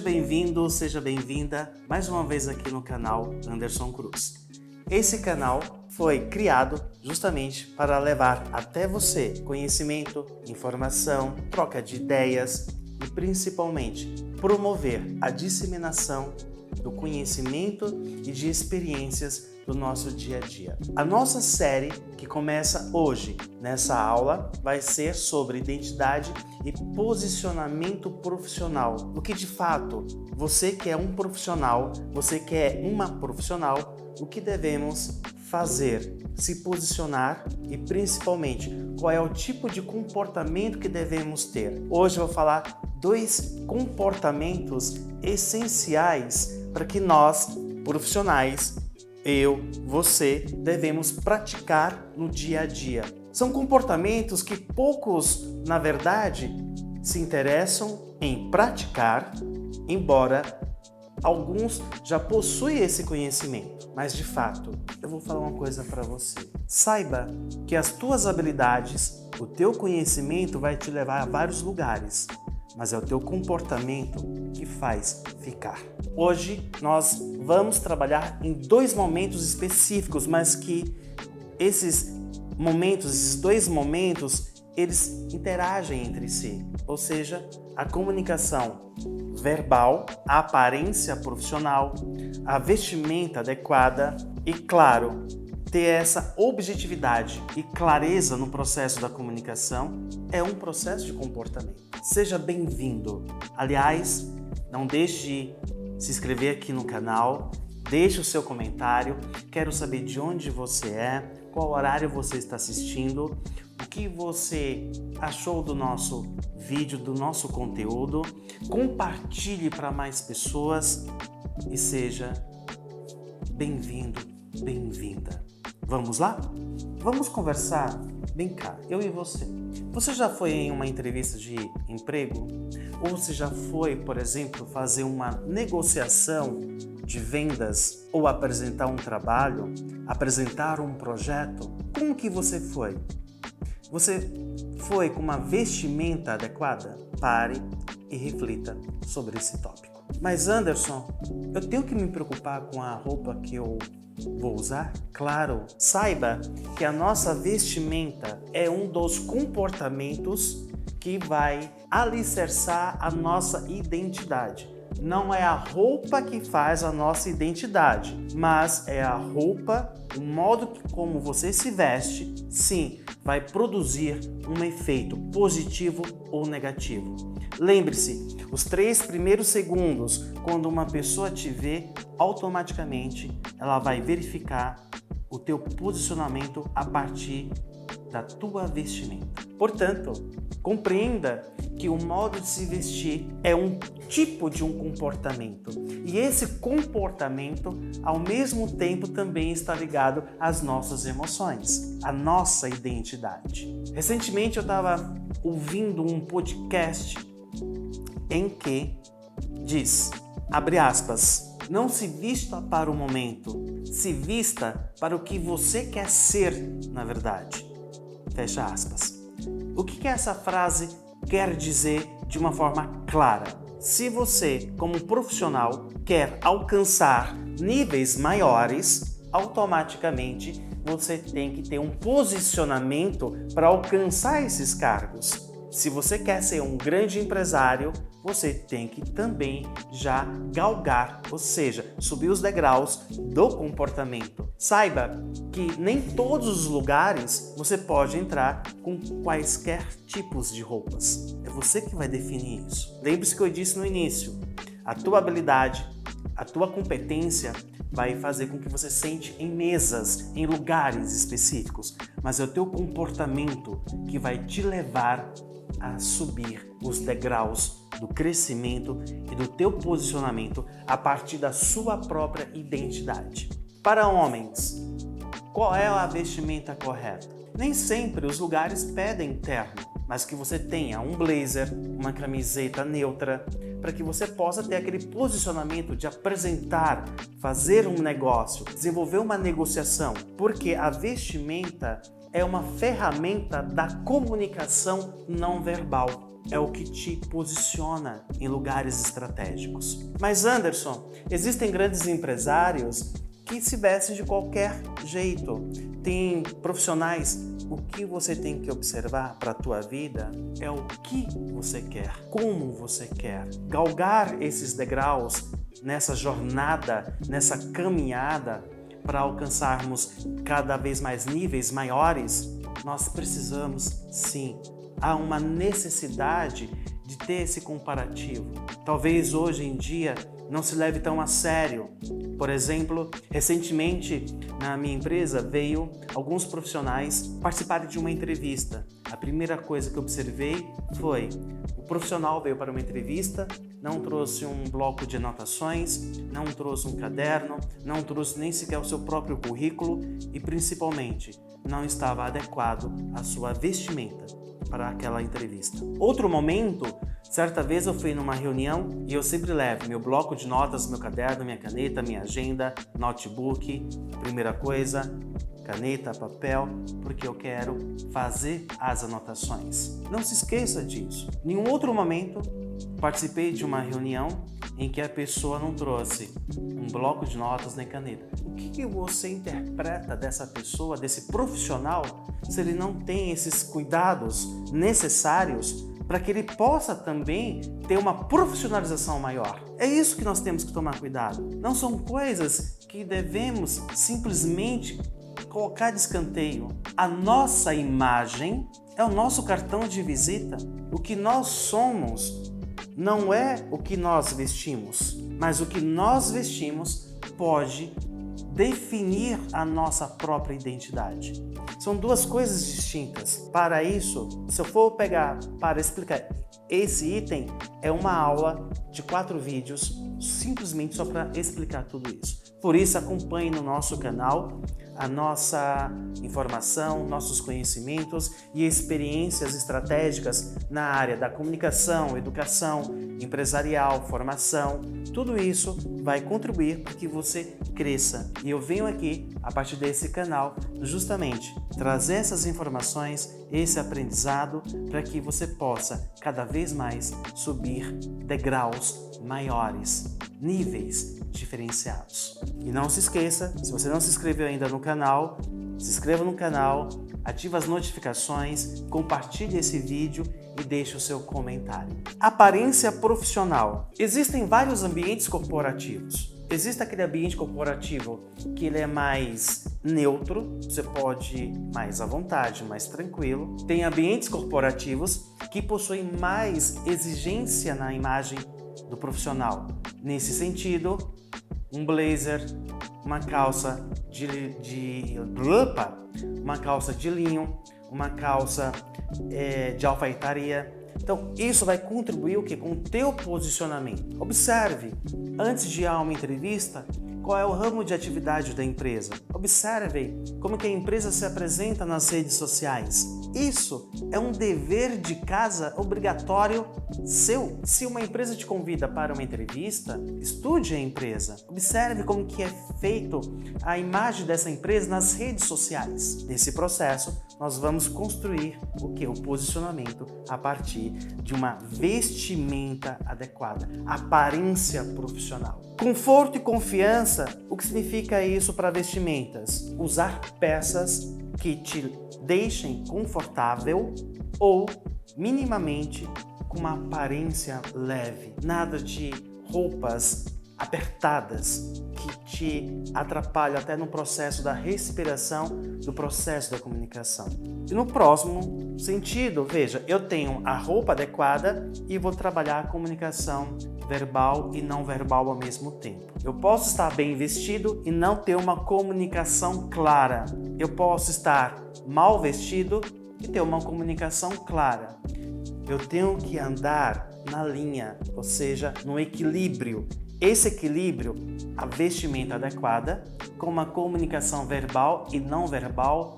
bem-vindo, seja bem-vinda mais uma vez aqui no canal Anderson Cruz. Esse canal foi criado justamente para levar até você conhecimento, informação, troca de ideias e principalmente promover a disseminação do conhecimento e de experiências do nosso dia a dia. A nossa série, que começa hoje nessa aula, vai ser sobre identidade e posicionamento profissional. O que de fato, você que é um profissional, você que é uma profissional, o que devemos fazer, se posicionar e principalmente qual é o tipo de comportamento que devemos ter. Hoje eu vou falar dois comportamentos essenciais para que nós, profissionais, eu, você, devemos praticar no dia a dia. São comportamentos que poucos, na verdade, se interessam em praticar, embora alguns já possuem esse conhecimento. Mas, de fato, eu vou falar uma coisa para você. Saiba que as tuas habilidades, o teu conhecimento vai te levar a vários lugares, mas é o teu comportamento que faz ficar. Hoje nós vamos trabalhar em dois momentos específicos, mas que esses dois momentos, eles interagem entre si. Ou seja, a comunicação verbal, a aparência profissional, a vestimenta adequada e, claro, ter essa objetividade e clareza no processo da comunicação é um processo de comportamento. Seja bem-vindo. Aliás, não deixe de se inscrever aqui no canal, deixe o seu comentário, quero saber de onde você é, qual horário você está assistindo, o que você achou do nosso vídeo, do nosso conteúdo. Compartilhe para mais pessoas e seja bem-vindo, bem-vinda. Vamos lá? Vamos conversar? Vem cá, eu e você. Você já foi em uma entrevista de emprego? Ou você já foi, por exemplo, fazer uma negociação de vendas ou apresentar um trabalho, apresentar um projeto? Como que você foi? Você foi com uma vestimenta adequada? Pare e reflita sobre esse tópico. Mas Anderson, eu tenho que me preocupar com a roupa que eu vou usar? Claro! Saiba que a nossa vestimenta é um dos comportamentos que vai alicerçar a nossa identidade. Não é a roupa que faz a nossa identidade, mas é a roupa, o modo como você se veste, sim, vai produzir um efeito positivo ou negativo. Lembre-se, os 3 primeiros segundos, quando uma pessoa te vê, automaticamente ela vai verificar o teu posicionamento a partir da tua vestimenta. Portanto, compreenda que o modo de se vestir é um tipo de um comportamento. E esse comportamento, ao mesmo tempo, também está ligado às nossas emoções, à nossa identidade. Recentemente eu estava ouvindo um podcast em que diz, abre aspas, não se vista para o momento, se vista para o que você quer ser, na verdade. Fecha aspas. O que essa frase quer dizer de uma forma clara? Se você, como profissional, quer alcançar níveis maiores, automaticamente você tem que ter um posicionamento para alcançar esses cargos. Se você quer ser um grande empresário, você tem que também já galgar, ou seja, subir os degraus do comportamento. Saiba que nem todos os lugares você pode entrar com quaisquer tipos de roupas. É você que vai definir isso. Lembre-se que eu disse no início, a tua habilidade, a tua competência vai fazer com que você sente em mesas, em lugares específicos, mas é o teu comportamento que vai te levar a subir os degraus do crescimento e do teu posicionamento a partir da sua própria identidade. Para homens, qual é a vestimenta correta? Nem sempre os lugares pedem terno, mas que você tenha um blazer, uma camiseta neutra, para que você possa ter aquele posicionamento de apresentar, fazer um negócio, desenvolver uma negociação, porque a vestimenta é uma ferramenta da comunicação não verbal. é o que te posiciona em lugares estratégicos. Mas Anderson, existem grandes empresários que se vestem de qualquer jeito. Tem profissionais. O que você tem que observar para a tua vida é o que você quer, como você quer. Galgar esses degraus nessa jornada, nessa caminhada para alcançarmos cada vez mais níveis maiores, nós precisamos sim. Há uma necessidade de ter esse comparativo. Talvez hoje em dia não se leve tão a sério. Por exemplo, recentemente na minha empresa veio alguns profissionais participarem de uma entrevista. A primeira coisa que eu observei foi: o profissional veio para uma entrevista, não trouxe um bloco de anotações, não trouxe um caderno, não trouxe nem sequer o seu próprio currículo e, principalmente, não estava adequado à sua vestimenta para aquela entrevista. Outro momento, certa vez eu fui numa reunião e eu sempre levo meu bloco de notas, meu caderno, minha caneta, minha agenda, notebook, primeira coisa, caneta, papel, porque eu quero fazer as anotações. Não se esqueça disso. Em nenhum outro momento participei de uma reunião em que a pessoa não trouxe um bloco de notas nem caneta. O que você interpreta dessa pessoa, desse profissional, se ele não tem esses cuidados necessários para que ele possa também ter uma profissionalização maior? É isso que nós temos que tomar cuidado. Não são coisas que devemos simplesmente colocar de escanteio. A nossa imagem é o nosso cartão de visita. O que nós somos não é o que nós vestimos, mas o que nós vestimos pode definir a nossa própria identidade. São duas coisas distintas. Para isso, se eu for pegar para explicar esse item, é uma aula de 4 vídeos, simplesmente só para explicar tudo isso. Por isso, acompanhe no nosso canal a nossa informação, nossos conhecimentos e experiências estratégicas na área da comunicação, educação, empresarial, formação. Tudo isso vai contribuir para que você cresça. E eu venho aqui, a partir desse canal, justamente trazer essas informações, esse aprendizado, para que você possa cada vez mais subir degraus maiores, níveis diferenciados. E não se esqueça, se você não se inscreveu ainda no canal, se inscreva no canal, ative as notificações, compartilhe esse vídeo e deixe o seu comentário. Aparência profissional. Existem vários ambientes corporativos. Existe aquele ambiente corporativo que ele é mais neutro, você pode ir mais à vontade, mais tranquilo. Tem ambientes corporativos que possuem mais exigência na imagem do profissional. Nesse sentido, um blazer, uma calça uma calça de linho, uma calça de alfaiataria. Então, isso vai contribuir o quê? Com o teu posicionamento. Observe, antes de ir a uma entrevista, qual é o ramo de atividade da empresa. Observe como que a empresa se apresenta nas redes sociais. Isso é um dever de casa obrigatório seu. Se uma empresa te convida para uma entrevista, estude a empresa. Observe como que é feito a imagem dessa empresa nas redes sociais. Nesse processo, nós vamos construir o que? O posicionamento a partir de uma vestimenta adequada, aparência profissional. Conforto e confiança, o que significa isso para vestimentas? Usar peças que te deixem confortável ou minimamente com uma aparência leve. Nada de roupas apertadas que te atrapalham até no processo da respiração, do processo da comunicação. E no próximo sentido, veja, eu tenho a roupa adequada e vou trabalhar a comunicação verbal e não verbal ao mesmo tempo. Eu posso estar bem vestido e não ter uma comunicação clara. Eu posso estar mal vestido e ter uma comunicação clara. Eu tenho que andar na linha, ou seja, no equilíbrio. Esse equilíbrio, a vestimenta adequada, com uma comunicação verbal e não verbal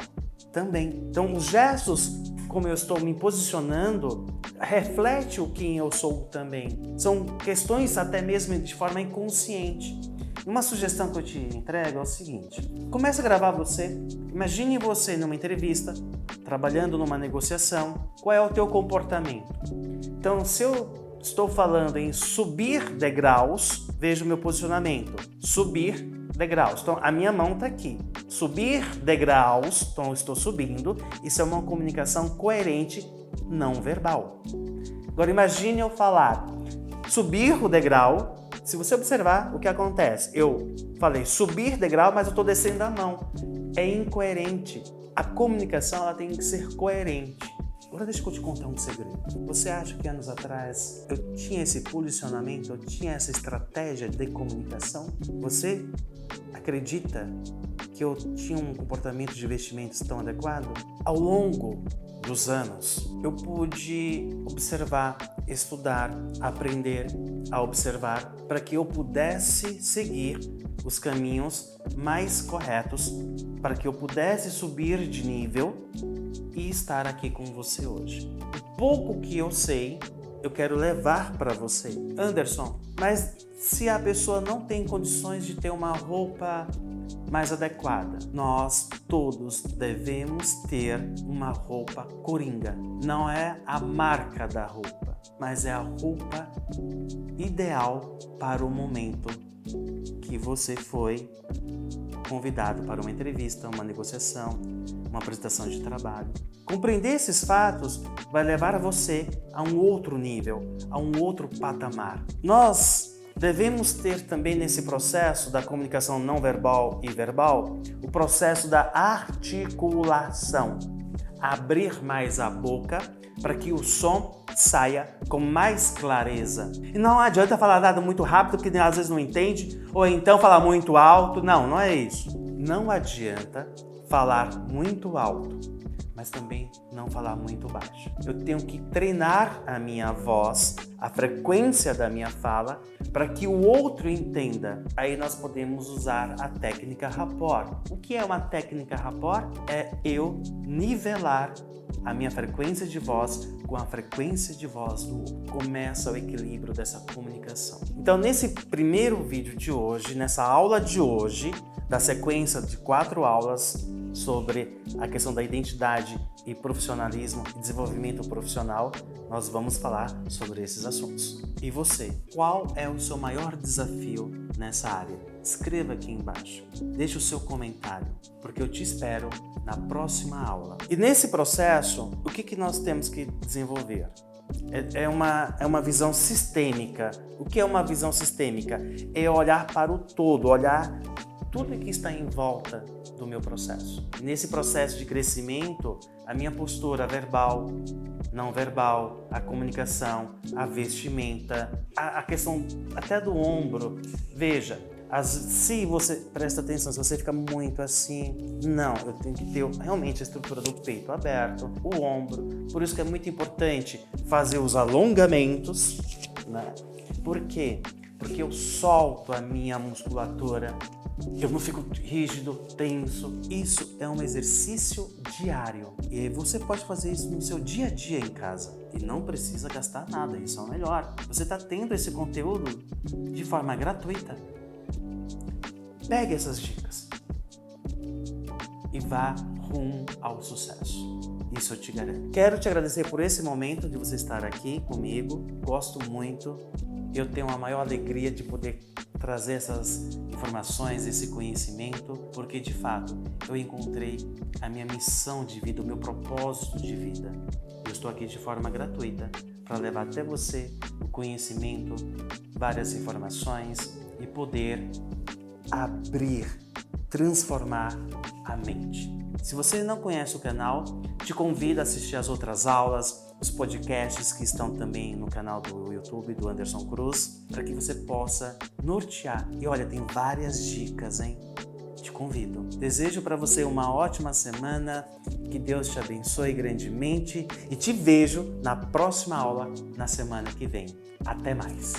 também. Então, os gestos, como eu estou me posicionando, reflete o quem eu sou também. São questões até mesmo de forma inconsciente. Uma sugestão que eu te entrego é o seguinte: comece a gravar você. Imagine você numa entrevista, trabalhando numa negociação. Qual é o teu comportamento? Então, se eu estou falando em subir degraus, veja o meu posicionamento. Subir degraus. Então, a minha mão está aqui. Subir degraus, então eu estou subindo. Isso é uma comunicação coerente, não verbal. Agora, imagine eu falar subir o degrau. Se você observar o que acontece, eu falei subir degrau, mas eu estou descendo a mão. É incoerente. A comunicação ela tem que ser coerente. Agora deixa eu te contar um segredo. Você acha que anos atrás eu tinha esse posicionamento, eu tinha essa estratégia de comunicação? Você acredita que eu tinha um comportamento de investimentos tão adequado? Ao longo dos anos, eu pude observar, estudar, aprender a observar para que eu pudesse seguir os caminhos mais corretos, para que eu pudesse subir de nível e estar aqui com você hoje. O pouco que eu sei, eu quero levar para você. Anderson, mas se a pessoa não tem condições de ter uma roupa mais adequada, nós todos devemos ter uma roupa coringa. Não é a marca da roupa, mas é a roupa ideal para o momento que você foi convidado para uma entrevista, uma negociação, uma apresentação de trabalho. Compreender esses fatos vai levar você a um outro nível, a um outro patamar. Nós devemos ter também nesse processo da comunicação não verbal e verbal, o processo da articulação. Abrir mais a boca para que o som saia com mais clareza. E não adianta falar nada muito rápido, porque às vezes não entende, ou então falar muito alto. Não é isso. Não adianta falar muito alto, mas também não falar muito baixo. Eu tenho que treinar a minha voz, a frequência da minha fala, para que o outro entenda. Aí nós podemos usar a técnica rapport. O que é uma técnica rapport? É eu nivelar a minha frequência de voz com a frequência de voz do outro. Começa o equilíbrio dessa comunicação. Então, nesse primeiro vídeo de hoje, nessa aula de hoje, da sequência de 4 aulas sobre a questão da identidade e profissionalismo e desenvolvimento profissional, nós vamos falar sobre esses assuntos. E você, qual é o seu maior desafio nessa área? Escreva aqui embaixo, deixe o seu comentário, porque eu te espero na próxima aula. E nesse processo, o que nós temos que desenvolver? É uma visão sistêmica. O que é uma visão sistêmica? É olhar para o todo, olhar tudo que está em volta do meu processo. Nesse processo de crescimento, a minha postura verbal, não verbal, a comunicação, a vestimenta, a questão até do ombro. Veja, se você presta atenção, se você fica muito assim, não, eu tenho que ter realmente a estrutura do peito aberto, o ombro. Por isso que é muito importante fazer os alongamentos, né? Por quê? Porque eu solto a minha musculatura. Eu não fico rígido, tenso. Isso é um exercício diário. E você pode fazer isso no seu dia a dia em casa. E não precisa gastar nada, isso é o melhor. Você está tendo esse conteúdo de forma gratuita. Pegue essas dicas e vá rumo ao sucesso. Isso eu te garanto. Quero te agradecer por esse momento de você estar aqui comigo. Gosto muito. Eu tenho a maior alegria de poder trazer essas informações, esse conhecimento, porque de fato eu encontrei a minha missão de vida, o meu propósito de vida. Eu estou aqui de forma gratuita para levar até você o conhecimento, várias informações e poder abrir, transformar a mente. Se você não conhece o canal, te convido a assistir as outras aulas, os podcasts que estão também no canal do YouTube do Anderson Cruz, para que você possa nortear. E olha, tem várias dicas, hein? Te convido. Desejo para você uma ótima semana, que Deus te abençoe grandemente e te vejo na próxima aula na semana que vem. Até mais!